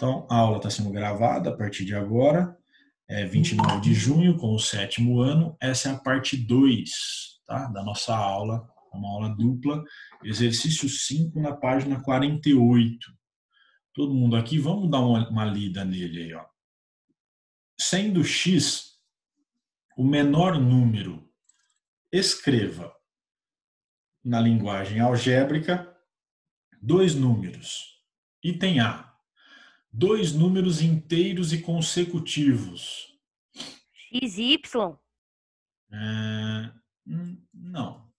Então, a aula está sendo gravada a partir de agora, 29 de junho, com o 7º ano. Essa é a parte 2, tá, da nossa aula, uma aula dupla, exercício 5 na página 48. Todo mundo aqui, vamos dar uma lida nele aí, ó. Sendo x o menor número, escreva na linguagem algébrica dois números. Item A. Dois números inteiros e consecutivos. X e Y? Não.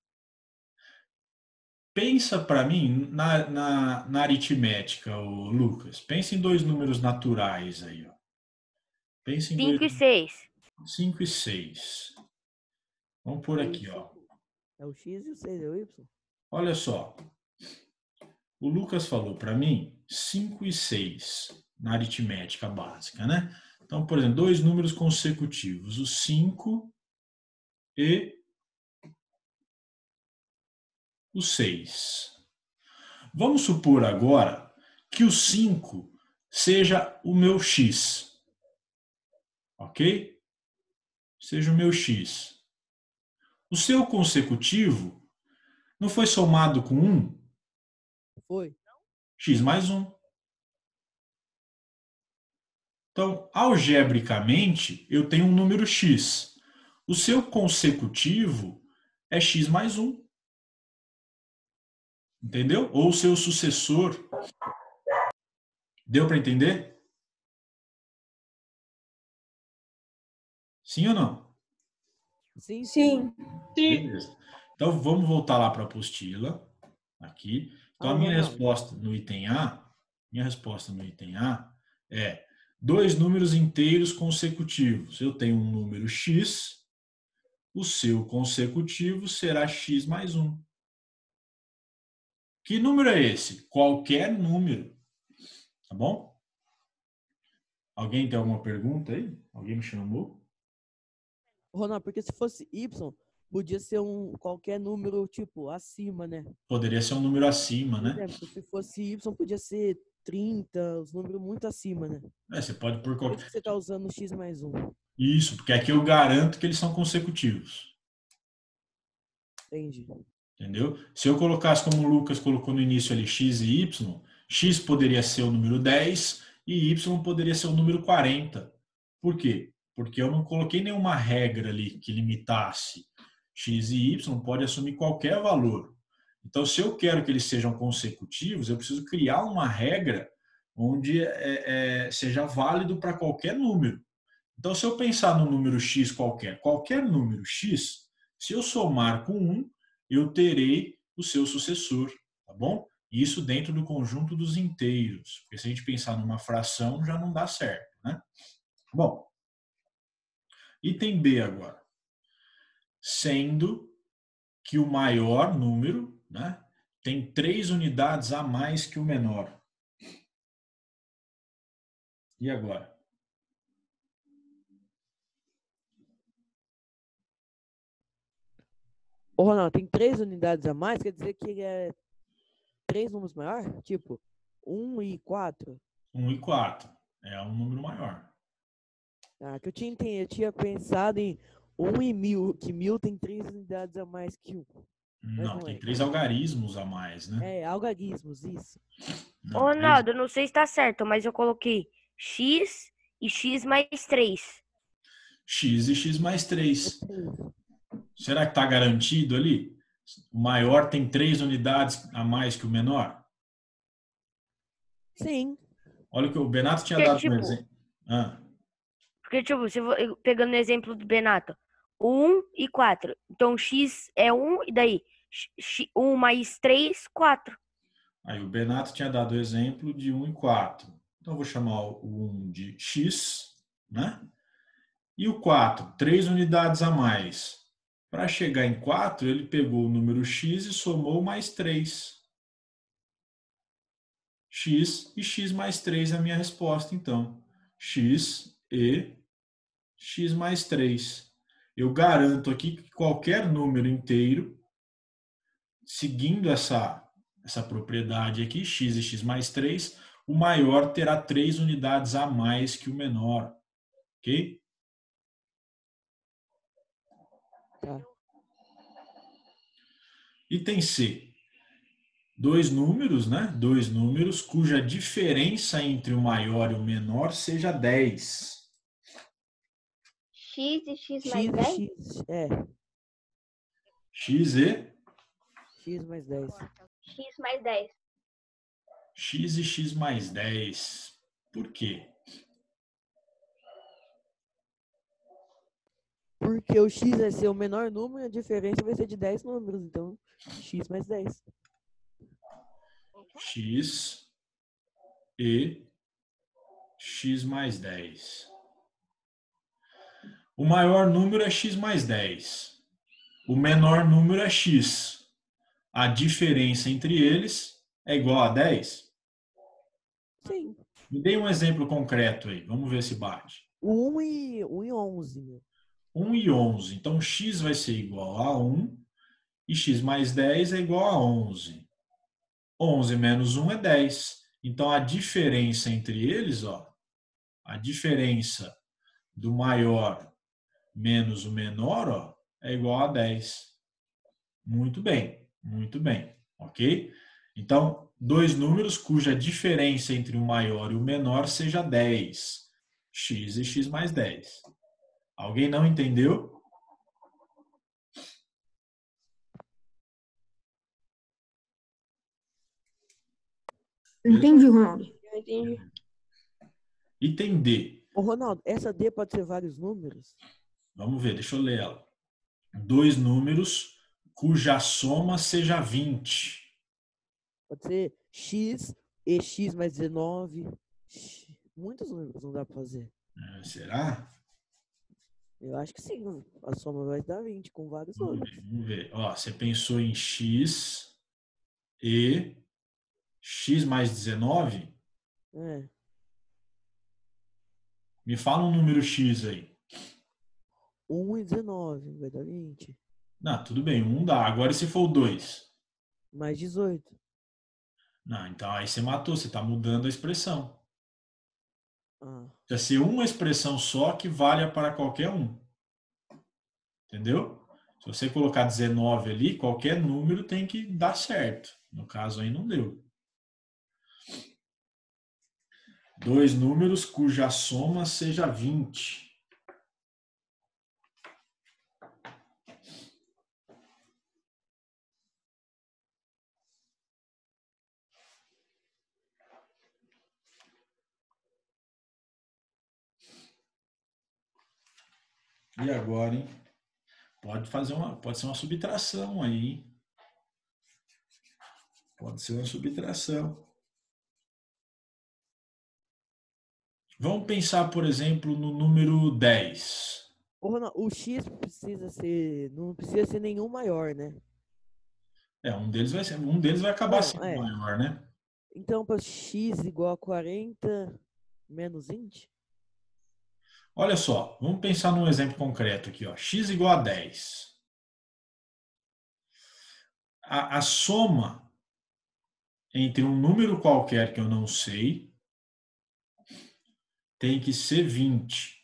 Pensa para mim na aritmética, Lucas. Pensa em dois números naturais aí. Ó. Pensa em 5 e 6. 5 e 6. Vamos por aqui, ó. É o X e o 6 é o Y? Olha só. O Lucas falou para mim 5 e 6 na aritmética básica, né? Então, por exemplo, dois números consecutivos, o 5 e o 6. Vamos supor agora que o 5 seja o meu x. Ok? Seja o meu x. O seu consecutivo não foi somado com 1? Foi. X mais 1. Então, algebricamente, eu tenho um número x. O seu consecutivo é x mais 1. Entendeu? Ou o seu sucessor. Deu para entender? Sim ou não? Sim. Sim. Beleza. Então, vamos voltar lá para a apostila. Aqui. Então, a minha resposta no item A, é dois números inteiros consecutivos. Eu tenho um número x, o seu consecutivo será x mais 1. Que número é esse? Qualquer número. Tá bom? Alguém tem alguma pergunta aí? Alguém me chamou? Ronaldo, porque se fosse Y, podia ser qualquer número, tipo, acima, né? Poderia ser um número acima, Por né? exemplo, se fosse Y, podia ser 30, os números muito acima, né? Você pode por Por qualquer... isso que você tá usando o X mais 1. Isso, porque aqui eu garanto que eles são consecutivos. Entendi. Entendeu? Se eu colocasse como o Lucas colocou no início ali x e y, x poderia ser o número 10 e y poderia ser o número 40. Por quê? Porque eu não coloquei nenhuma regra ali que limitasse x e y, pode assumir qualquer valor. Então, se eu quero que eles sejam consecutivos, eu preciso criar uma regra onde seja válido para qualquer número. Então, se eu pensar no número x qualquer número x, se eu somar com 1, eu terei o seu sucessor, tá bom? Isso dentro do conjunto dos inteiros, porque se a gente pensar numa fração, já não dá certo, né? Bom, item B agora. Sendo que o maior número, né, tem 3 unidades a mais que o menor. E agora? Ô, Ronaldo, tem 3 unidades a mais, quer dizer que ele é 3 números maior? Tipo, 1 e 4? 1 e 4. É um número maior. Ah, que eu tinha pensado em 1 e 1000, que 1000 tem 3 unidades a mais que 1. Não, tem 3 algarismos a mais, né? É, algarismos, isso. Não, Ô, Ronaldo, não sei se tá certo, mas eu coloquei X e X mais 3. X e X mais 3. Será que está garantido ali? O maior tem 3 unidades a mais que o menor? Sim. Olha o que o Benato tinha Porque, dado um tipo, exemplo. Porque, tipo, pegando o exemplo do Benato, 1 e 4. Então, X é 1 e daí 1 mais 3, 4. Aí o Benato tinha dado o exemplo de 1 e 4. Então, eu vou chamar o 1 de X, né? E o 4, 3 unidades a mais. Para chegar em 4, ele pegou o número X e somou mais 3. X e X mais 3 é a minha resposta, então. X e X mais 3. Eu garanto aqui que qualquer número inteiro, seguindo essa propriedade aqui, x e x mais 3, o maior terá 3 unidades a mais que o menor. Ok? Tá. Item C. Dois números, né? Dois números cuja diferença entre o maior e o menor seja 10. X e X X mais e 10? X. É, X e X mais 10. X mais 10. X e X mais 10. Por quê? Porque o X vai ser o menor número e a diferença vai ser de 10 números. Então, X mais 10. X e X mais 10. O maior número é X mais 10. O menor número é X. A diferença entre eles é igual a 10? Sim. Me dê um exemplo concreto aí. Vamos ver se bate. O 1 e 11, meu. 1 e 11. Então, X vai ser igual a 1 e X mais 10 é igual a 11. 11 menos 1 é 10. Então, a diferença entre eles, ó, a diferença do maior menos o menor, ó, é igual a 10. Muito bem, ok? Então, dois números cuja diferença entre o maior e o menor seja 10. X e X mais 10. Alguém não entendeu? Entendi, Ronaldo. Eu entendi. Item D. Ô, Ronaldo, essa D pode ser vários números? Vamos ver, deixa eu ler ela. Dois números cuja soma seja 20. Pode ser X e X mais 19. Muitos números não dá pra fazer. Será? Eu acho que sim. A soma vai dar 20 com vários Vamos números. ver, vamos ver. Ó, você pensou em X e X mais 19? É. Me fala um número X aí. 1 e 19 vai dar 20. Não, tudo bem, um dá. Agora e se for o 2? Mais 18. Não, então aí você matou, você está mudando a expressão. Ah, Precisa ser uma expressão só que valha para qualquer um. Entendeu? Se você colocar 19 ali, qualquer número tem que dar certo. No caso aí não deu. Dois números cuja soma seja 20. E agora, hein? Pode ser uma subtração aí, hein? Pode ser uma subtração. Vamos pensar, por exemplo, no número 10. Ô, Ronaldo, o X precisa ser. Não precisa ser nenhum maior, né? Um deles vai acabar Não, sendo maior, né? Então, para X igual a 40 menos 20? Olha só, vamos pensar num exemplo concreto aqui, ó. X igual a 10. A soma entre um número qualquer que eu não sei tem que ser 20.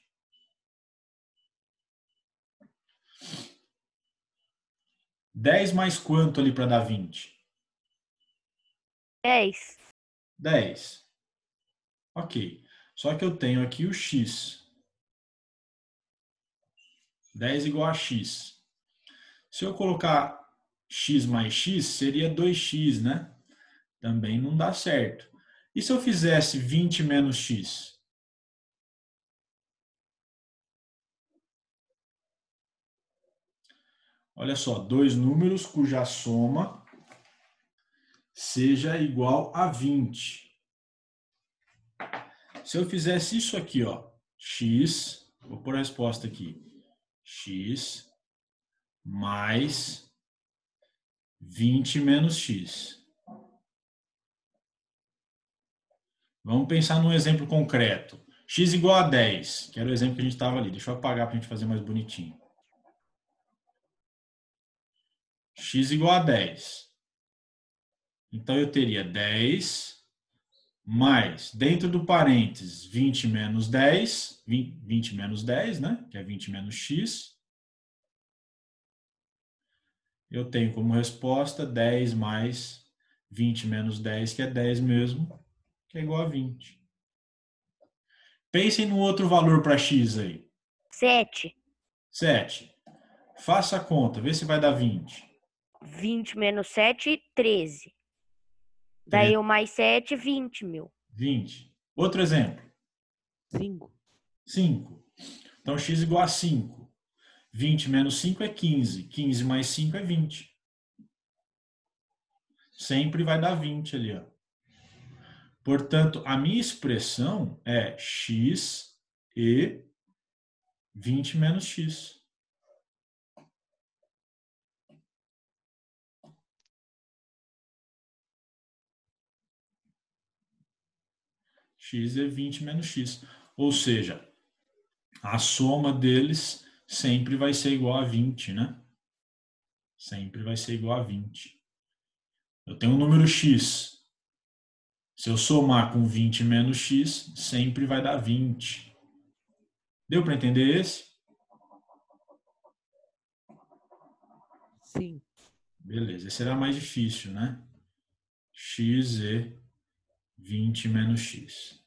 Dez mais quanto ali para dar 20? 10. 10. Ok. Só que eu tenho aqui o x. 10 igual a x. Se eu colocar x mais x, seria 2x, né? Também não dá certo. E se eu fizesse 20 menos x? Olha só, dois números cuja soma seja igual a 20. Se eu fizesse isso aqui, ó, x, vou pôr a resposta aqui, x mais 20 menos x. Vamos pensar num exemplo concreto. X igual a 10, que era o exemplo que a gente estava ali. Deixa eu apagar para a gente fazer mais bonitinho. X igual a 10. Então, eu teria 10 mais, dentro do parênteses, 20 menos 10, 20 menos 10, né? Que é 20 menos x. Eu tenho como resposta 10 mais 20 menos 10, que é 10 mesmo, que é igual a 20. Pensem no outro valor para x aí. 7. 7. Faça a conta, vê se vai dar 20. 20 menos 7, 13. Daí o mais 7, 20, meu. 20. Outro exemplo. 5. 5. Então, x igual a 5. 20 menos 5 é 15. 15 mais 5 é 20. Sempre vai dar 20 ali, ó. Portanto, a minha expressão é x e 20 menos x. X é 20 menos x. Ou seja, a soma deles sempre vai ser igual a 20, né? Sempre vai ser igual a 20. Eu tenho um número x. Se eu somar com 20 menos x, sempre vai dar 20. Deu para entender esse? Sim. Beleza, esse era mais difícil, né? X e 20 menos x.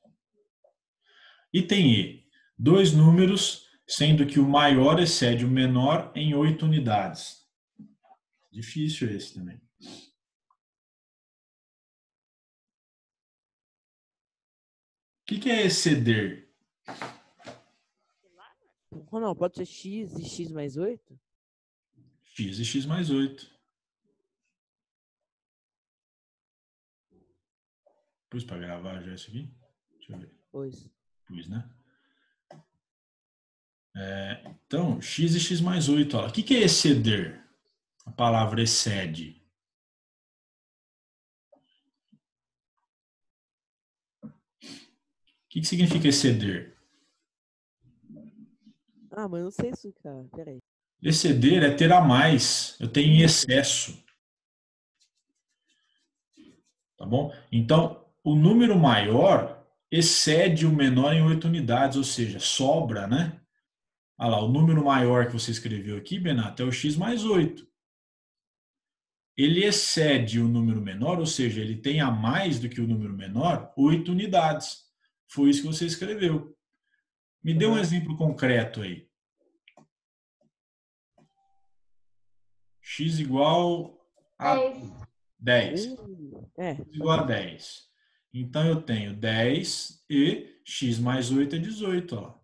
Item E. Dois números, sendo que o maior excede o menor em 8 unidades. Difícil esse também. O que é exceder? Não, pode ser x e x mais 8? X e x mais 8. Pus para gravar já isso aqui? Deixa eu ver. Pois. Pus, né? Então, x e x mais 8. Ó. O que é exceder? A palavra excede. O que significa exceder? Ah, mas eu não sei explicar. Peraí. Exceder é ter a mais. Eu tenho em excesso. Tá bom? Então, o número maior excede o menor em 8 unidades, ou seja, sobra, né? Olha lá, o número maior que você escreveu aqui, Benato, é o x mais 8. Ele excede o número menor, ou seja, ele tem a mais do que o número menor, 8 unidades. Foi isso que você escreveu. Me dê um exemplo concreto aí. X igual a 10. X igual a 10. Então, eu tenho 10 e x mais 8 é 18. Ó.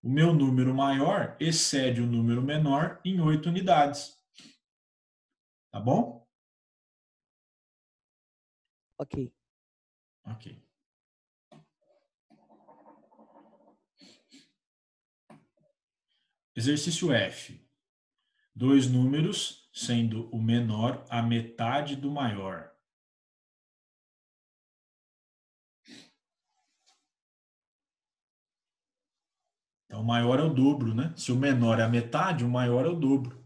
O meu número maior excede o número menor em 8 unidades. Tá bom? Ok. Ok. Exercício F. Dois números, sendo o menor a metade do maior. Então, o maior é o dobro, né? Se o menor é a metade, o maior é o dobro.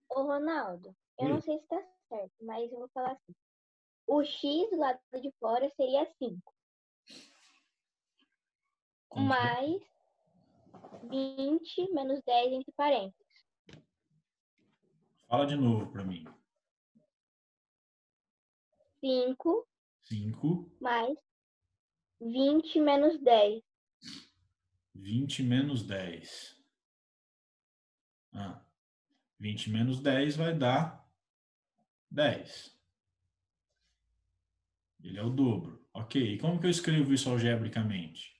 Ô, Ronaldo, eu Oi. não sei se tá certo, mas eu vou falar assim. O x do lado de fora seria 5, Como que é? mais 20 menos 10 entre parênteses. Fala de novo para mim. 5 5, mais 20 menos 10. 20 menos 10. 20 menos 10 vai dar 10. Ele é o dobro. Ok. E como que eu escrevo isso algebricamente?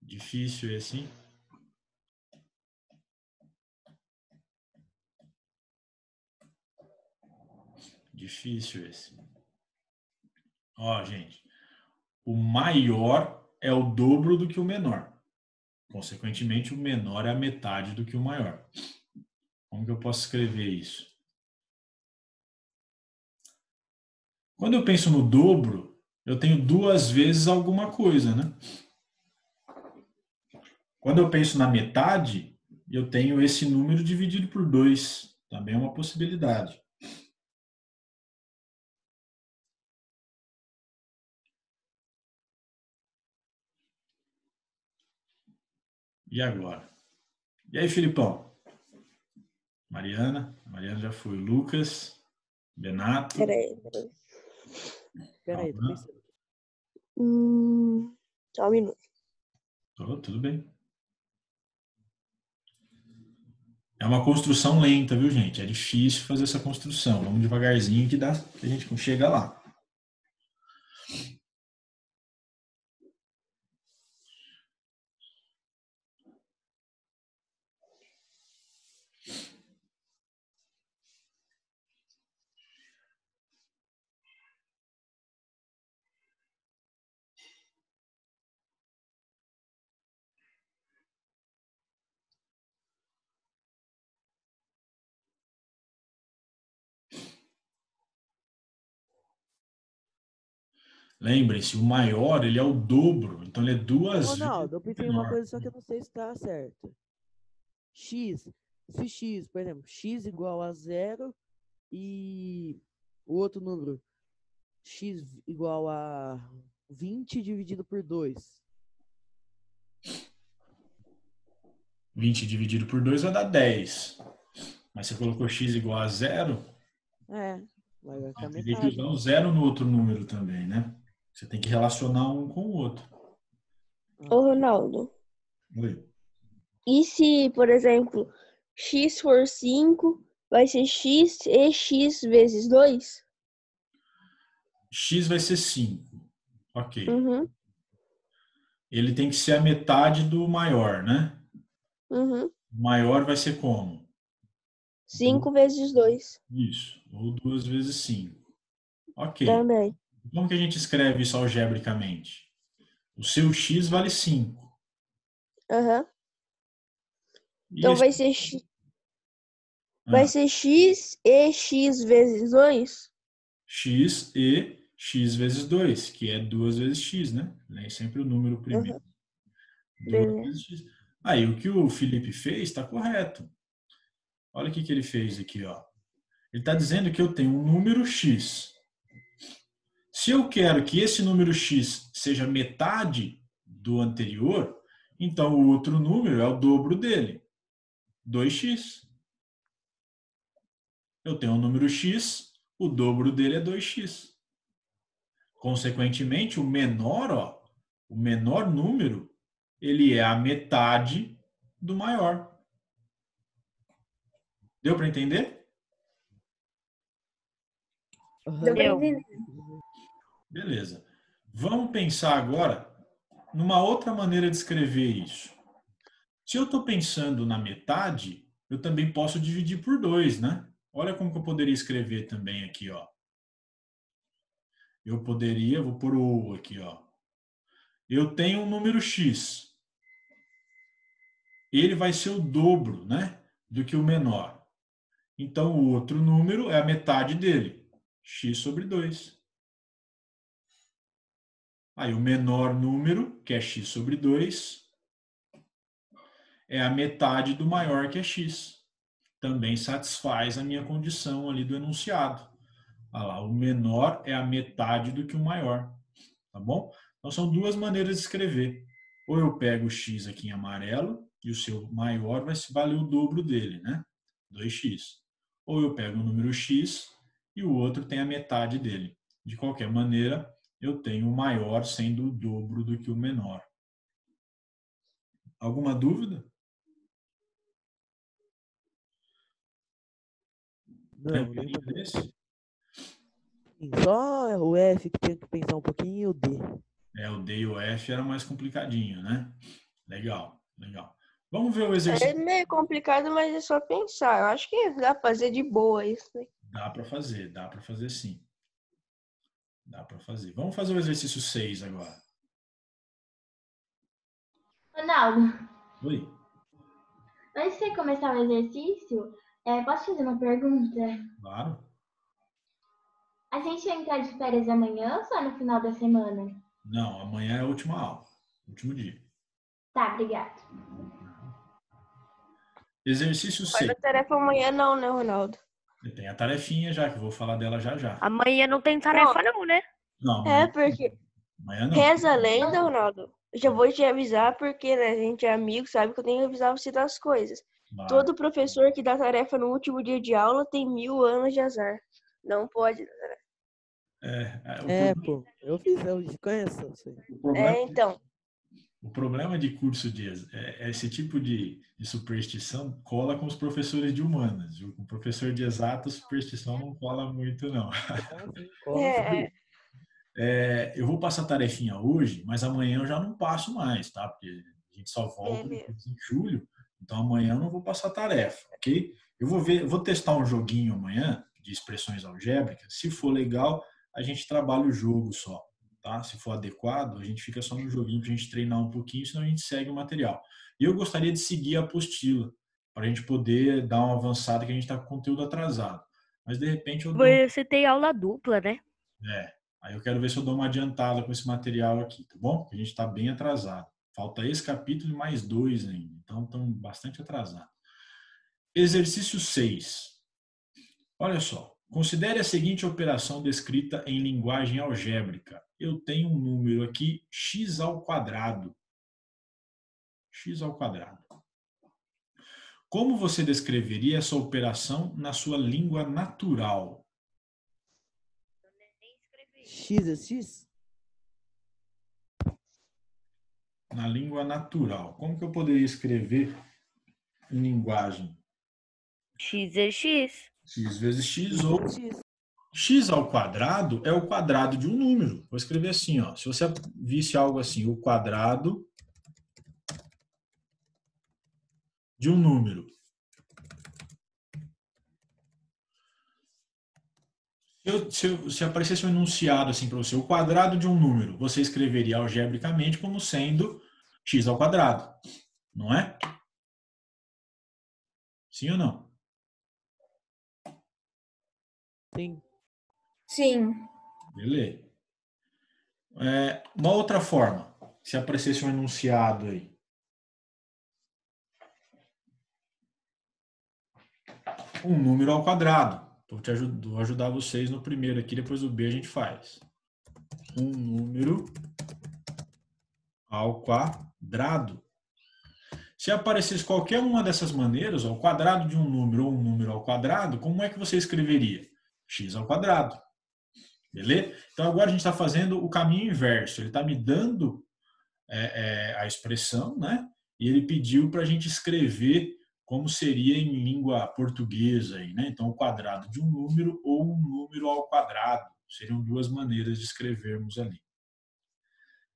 Difícil esse, hein? Difícil esse. Ó, gente. O maior é o dobro do que o menor. Consequentemente, o menor é a metade do que o maior. Como que eu posso escrever isso? Quando eu penso no dobro, eu tenho duas vezes alguma coisa, né? Quando eu penso na metade, eu tenho esse número dividido por 2. Também é uma possibilidade. E agora? E aí, Filipão? Mariana? A Mariana já foi. Lucas? Benato? Peraí. Peraí, tô Paula? pensando. Só um minuto. Tudo bem. É uma construção lenta, viu, gente? É difícil fazer essa construção. Vamos devagarzinho que a gente chega lá. Lembrem-se, o maior, ele é o dobro. Então, ele é duas vezes Ronaldo, eu pensei em uma menor. coisa, só que eu não sei se tá certo. X, se X, por exemplo, X igual a 0 e o outro número, X igual a 20 dividido por 2. 20 dividido por 2 vai dar 10. Mas você colocou x igual a zero, Vai ficar teria que metade. usar um zero no outro número também, né? Você tem que relacionar um com o outro. Ô, Ronaldo, Oi. e se, por exemplo, x for 5, vai ser x e x vezes 2? X vai ser 5. Ok. Uhum, Ele tem que ser a metade do maior, né? uhum. O maior vai ser como? 5 vezes 2 Isso. Ou 2 vezes 5. Ok. também. Como que a gente escreve isso algebricamente? O seu x vale 5. Aham. E Então esse... vai Ah, ser x e x vezes 2? x e x vezes 2, que é 2 vezes x, né? Nem sempre o número primeiro. Aham, 2 beleza. vezes x. Aí, o que o Felipe fez está correto. Olha o que ele fez aqui, ó. Ele está dizendo que eu tenho um número x. Se eu quero que esse número x seja metade do anterior, então o outro número é o dobro dele, 2x. Eu tenho um número x, o dobro dele é 2x. Consequentemente, o menor número, ele é a metade do maior. Deu para entender? Deu pra Deu. entender. Beleza. Vamos pensar agora numa outra maneira de escrever isso. Se eu estou pensando na metade, eu também posso dividir por 2, né? Olha como que eu poderia escrever também aqui, ó. Eu poderia, vou pôr o aqui, ó. Eu tenho um número x. Ele vai ser o dobro, né, do que o menor. Então, o outro número é a metade dele, x sobre 2. Aí, o menor número, que é x sobre 2, é a metade do maior, que é x. Também satisfaz a minha condição ali do enunciado. Olha lá, o menor é a metade do que o maior, tá bom? Então, são duas maneiras de escrever. Ou eu pego o x aqui em amarelo, e o seu maior vai se valer o dobro dele, né? 2x. Ou eu pego o número x e o outro tem a metade dele. De qualquer maneira, eu tenho o maior sendo o dobro do que o menor. Alguma dúvida? Não, nem Tranquilinho desse? só o F que tem que pensar um pouquinho e o D. O D e o F era mais complicadinho, né? Legal, legal. Vamos ver o É exercício. meio complicado, mas é só pensar. Eu acho que dá pra fazer de boa isso, né? Dá para fazer sim. Dá para fazer. Vamos fazer o exercício 6 agora. Ronaldo, Oi? antes de você começar o exercício, posso fazer uma pergunta? Claro. A gente vai entrar de férias amanhã ou só no final da semana? Não, amanhã é a última aula, último dia. Tá, obrigado. Exercício Faz 6. a tarefa amanhã não, né, Ronaldo? Tem a tarefinha já, que eu vou falar dela já já. Amanhã não tem tarefa não, né? Não, É, amanhã, porque amanhã não. reza a lenda, Ronaldo. Eu já vou te avisar, porque né, a gente é amigo, sabe que eu tenho que avisar você das coisas. Ah, Todo professor que dá tarefa no último dia de aula tem 1000 anos de azar. Não pode. Pô, eu fiz, eu conheço. o problema, Então. o problema de curso de esse tipo de superstição cola com os professores de humanas, viu? Com o professor de exatas, superstição não cola muito, não. É, Eu vou passar a tarefinha hoje, mas amanhã eu já não passo mais, tá? Porque a gente só volta beleza. em julho, então amanhã eu não vou passar tarefa, ok? Eu vou testar um joguinho amanhã de expressões algébricas. Se for legal, a gente trabalha o jogo só, tá? Se for adequado, a gente fica só no joguinho para a gente treinar um pouquinho, senão a gente segue o material. E eu gostaria de seguir a apostila, para a gente poder dar uma avançada, que a gente está com conteúdo atrasado. Mas de repente eu dou. Você tem aula dupla, né? Aí eu quero ver se eu dou uma adiantada com esse material aqui, tá bom? Porque a gente está bem atrasado. Falta esse capítulo e mais 2 ainda. Então, estamos bastante atrasados. Exercício 6. Olha só. Considere a seguinte operação descrita em linguagem algébrica. Eu tenho um número aqui, x ao quadrado. X ao quadrado. Como você descreveria essa operação na sua língua natural? X é X? Na língua natural. Como que eu poderia escrever em linguagem? X é X. X vezes X ou X. x ao quadrado é o quadrado de um número. Vou escrever assim, ó. Se você visse algo assim, o quadrado de um número. Se aparecesse um enunciado assim para você, o quadrado de um número, você escreveria algebricamente como sendo x ao quadrado, não é? Sim ou não? Sim. Sim. Beleza. Uma outra forma, se aparecesse um enunciado aí. Um número ao quadrado. Vou ajudar vocês no primeiro aqui, depois o B a gente faz. Um número ao quadrado. Se aparecesse qualquer uma dessas maneiras, o quadrado de um número ou um número ao quadrado, como é que você escreveria? X ao quadrado. Beleza? Então agora a gente está fazendo o caminho inverso. Ele está me dando a expressão, né? E ele pediu para a gente escrever como seria em língua portuguesa. Aí, né? Então o quadrado de um número ou um número ao quadrado. Seriam duas maneiras de escrevermos ali.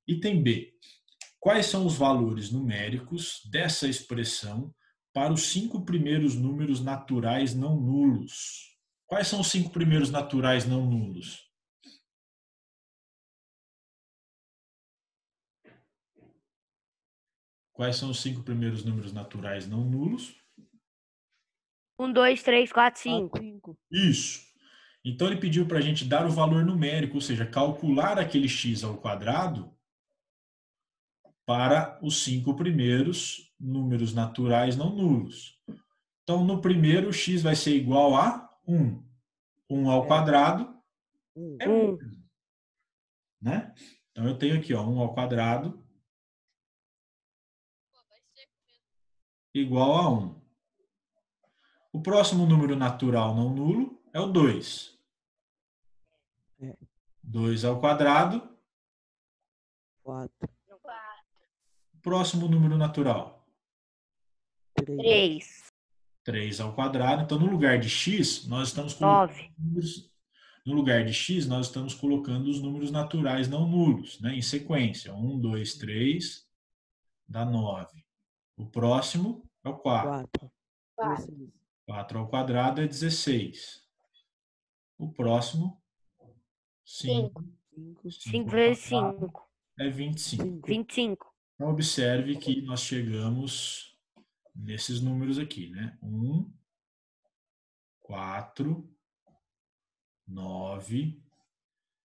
Item B. Quais são os valores numéricos dessa expressão para os 5 primeiros números naturais não nulos? Quais são os 5 primeiros naturais não nulos? Quais são os 5 primeiros números naturais não nulos? 1, 2, 3, 4, 5. 5. Isso. Então ele pediu para a gente dar o valor numérico, ou seja, calcular aquele x ao quadrado para os 5 primeiros números naturais não nulos. Então, no primeiro, x vai ser igual a 1. 1 ao quadrado é 1. Né? Então, eu tenho aqui 1 ao quadrado igual a 1. O próximo número natural não nulo é o 2. 2 ao quadrado. 4. O próximo número natural. 3. 3 ao quadrado. Então, no lugar de x, nós estamos colocando 9. no lugar de x, nós estamos colocando os números naturais não nulos, né, em sequência. 1, 2, 3, dá 9. O próximo é o 4. 4. 4 ao quadrado é 16. O próximo, 5. 5 vezes 5. É 25. 25. Então, observe que nós chegamos nesses números aqui, né? 1, 4, 9,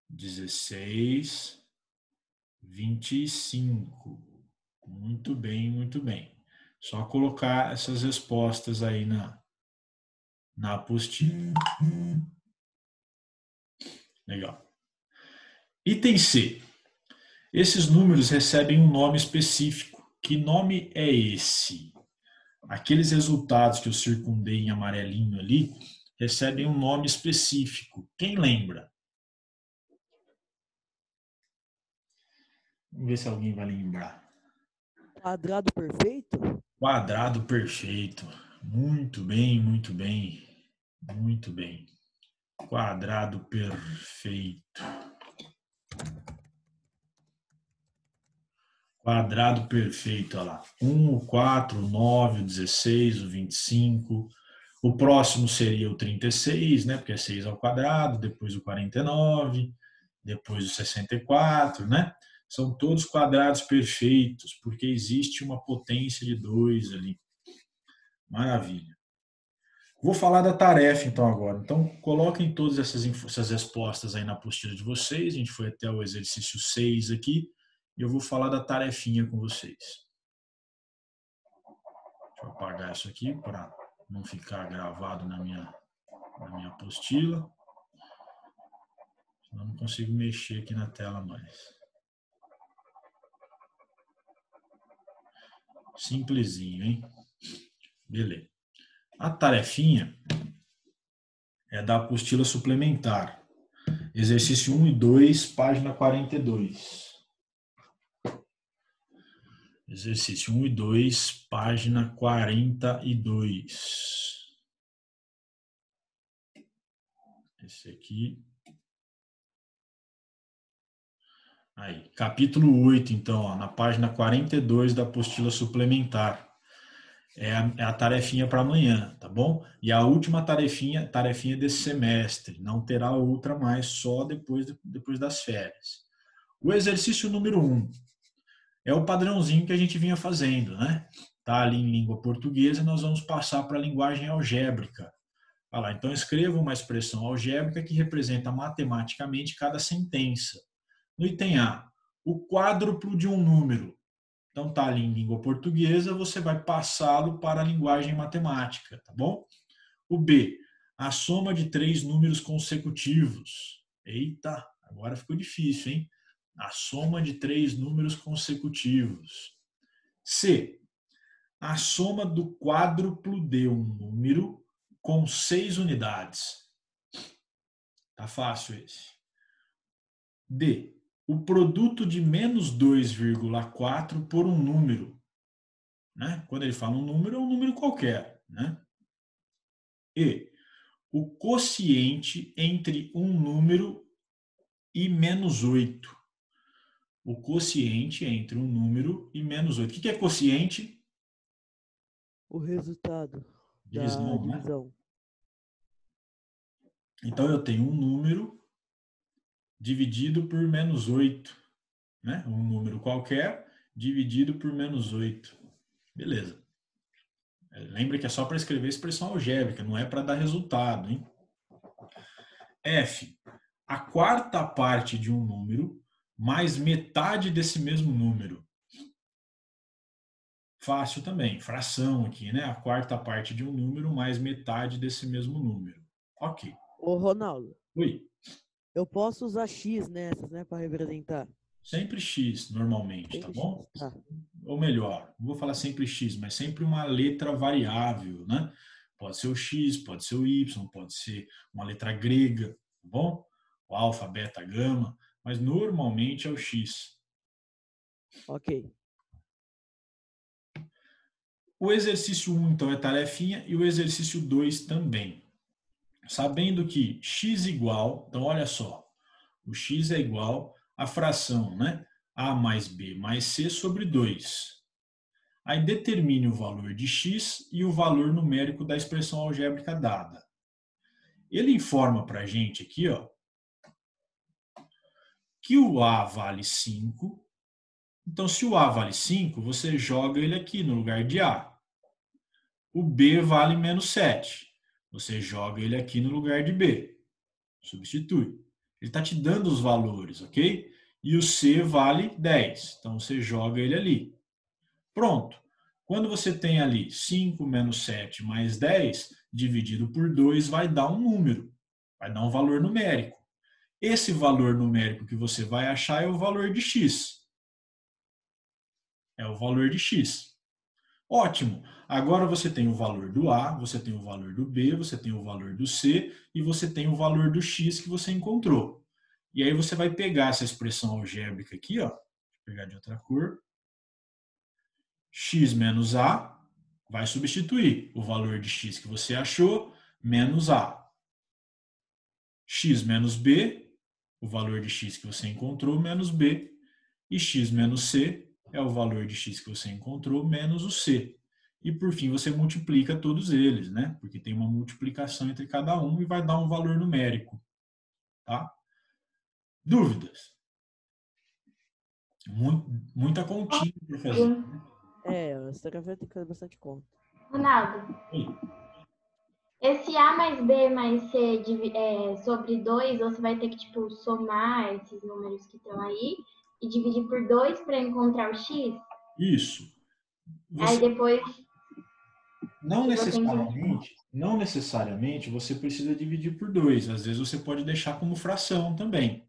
16, 25. Muito bem, muito bem. Só colocar essas respostas aí na apostila. Legal. Item C. Esses números recebem um nome específico. Que nome é esse? Aqueles resultados que eu circundei em amarelinho ali recebem um nome específico. Quem lembra? Vamos ver se alguém vai lembrar. Quadrado perfeito? Quadrado perfeito. Muito bem, muito bem. Muito bem. Quadrado perfeito. Quadrado perfeito, olha lá. 1, o 4, o 9, o 16, o 25. O próximo seria o 36, né? Porque é 6 ao quadrado, depois o 49, depois o 64, né? São todos quadrados perfeitos, porque existe uma potência de 2 ali. Maravilha. Vou falar da tarefa, então, agora. Então, coloquem todas essas respostas aí na apostila de vocês. A gente foi até o exercício 6 aqui. E eu vou falar da tarefinha com vocês. Deixa eu apagar isso aqui para não ficar gravado na minha apostila. Senão eu não consigo mexer aqui na tela mais. Simplesinho, hein? Beleza. A tarefinha é da apostila suplementar. Exercício 1 e 2, página 42. Exercício 1 e 2, página 42. Esse aqui. Aí, capítulo 8, então, ó, na página 42 da apostila suplementar. É a tarefinha para amanhã, tá bom? E a última tarefinha desse semestre. Não terá outra mais, só depois das férias. O exercício número 1 é o padrãozinho que a gente vinha fazendo, né? Tá ali em língua portuguesa, nós vamos passar para a linguagem algébrica. Olha lá, então escreva uma expressão algébrica que representa matematicamente cada sentença. No item A, o quádruplo de um número. Então tá ali em língua portuguesa, você vai passá-lo para a linguagem matemática, tá bom? O B, a soma de 3 números consecutivos. Eita, agora ficou difícil, hein? A soma de 3 números consecutivos. C, a soma do quádruplo de um número com 6 unidades. Tá fácil esse. D, o produto de menos 2,4 por um número. Né? Quando ele fala um número, é um número qualquer. Né? E, o quociente entre um número e menos 8. O quociente entre um número e menos 8. O que é quociente? O resultado Divisão, da divisão. né? Então, eu tenho um número dividido por menos 8. Né? Um número qualquer dividido por menos 8. Beleza. Lembra que é só para escrever expressão algébrica, não é para dar resultado. Hein? F. A quarta parte de um número mais metade desse mesmo número. Fácil também. Fração aqui, né? A quarta parte de um número mais metade desse mesmo número. Ok. Ô, Ronaldo. Oi. Eu posso usar X nessas, né, para representar? Sempre X, normalmente, Sempre tá bom? X, tá. Ou melhor, não vou falar sempre X, mas sempre uma letra variável, né? Pode ser o X, pode ser o Y, pode ser uma letra grega, tá bom? O alfa, beta, gama, mas normalmente é o X. Ok. O exercício 1, então, é tarefinha e o exercício 2 também. Sabendo que x igual, então olha só, o x é igual à fração, né? A mais b mais c sobre 2. Aí determine o valor de x e o valor numérico da expressão algébrica dada. Ele informa para a gente aqui, ó, que o a vale 5. Então, se o a vale 5, você joga ele aqui no lugar de a. O b vale menos 7. Você joga ele aqui no lugar de b. Substitui. Ele está te dando os valores, ok? E o C vale 10. Então, você joga ele ali. Pronto. Quando você tem ali 5 menos 7 mais 10, dividido por 2 vai dar um número. Vai dar um valor numérico. Esse valor numérico que você vai achar é o valor de x. É o valor de x. Ótimo. Agora você tem o valor do A, você tem o valor do B, você tem o valor do C e você tem o valor do x que você encontrou. E aí você vai pegar essa expressão algébrica aqui, ó. Vou pegar de outra cor. X menos A vai substituir o valor de x que você achou menos A. X menos B, o valor de x que você encontrou menos B. E x menos C é o valor de x que você encontrou menos o C. E por fim você multiplica todos eles, né? Porque tem uma multiplicação entre cada um e vai dar um valor numérico. Tá? Dúvidas? Muita continha para fazer. Você vai ter que fazer bastante conta. Ronaldo, Oi. esse A mais B mais C sobre 2, você vai ter que, tipo, somar esses números que estão aí e dividir por 2 para encontrar o X? Isso. Aí depois Não você necessariamente você precisa dividir por 2. Às vezes você pode deixar como fração também.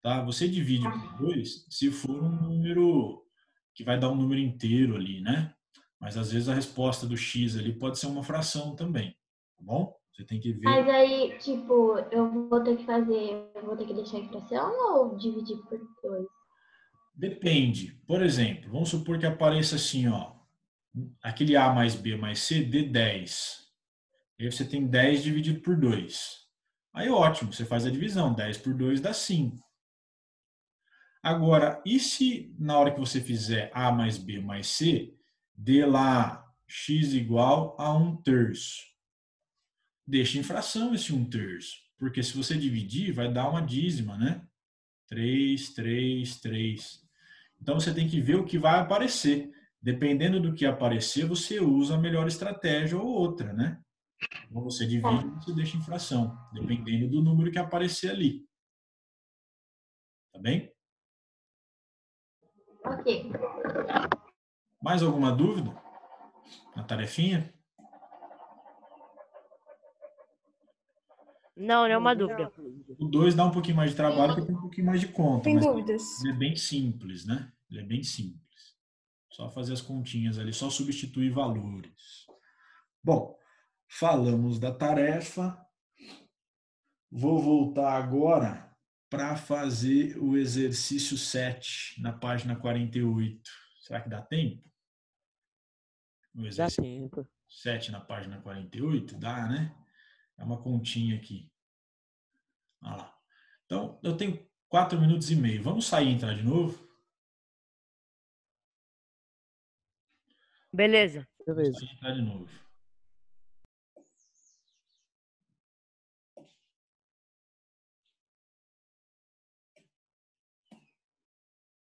Tá? Você divide por 2 se for um número que vai dar um número inteiro ali, né? Mas às vezes a resposta do x ali pode ser uma fração também, tá bom? Você tem que ver. Mas aí, tipo, eu vou ter que deixar em fração ou dividir por 2? Depende. Por exemplo, vamos supor que apareça assim, ó, aquele A mais B mais C dê 10. Aí você tem 10 dividido por 2. Aí ótimo, você faz a divisão, 10 por 2 dá 5. Agora, e se na hora que você fizer A mais B mais C, dê lá x igual a 1/3? Deixa em fração esse 1/3, porque se você dividir, vai dar uma dízima, né? 3, 3, 3. Então você tem que ver o que vai aparecer. Dependendo do que aparecer, você usa a melhor estratégia ou outra, né? Então você divide e você deixa em fração, dependendo do número que aparecer ali. Tá bem? Ok. Mais alguma dúvida na tarefinha? Não, nenhuma dúvida. O 2 dá um pouquinho mais de trabalho, porque tem um pouquinho mais de conta. Tem Mas dúvidas? ele é bem simples, né? Ele é bem simples. Só fazer as continhas ali, só substituir valores. Bom, falamos da tarefa. Vou voltar agora para fazer o exercício 7, na página 48. Será que dá tempo? O Dá exercício tempo. 7 na página 48? Dá, né? É uma continha aqui. Olha lá. Então, eu tenho 4 minutos e meio. Vamos sair e entrar de novo? Beleza. Beleza. Vamos sair e entrar de novo.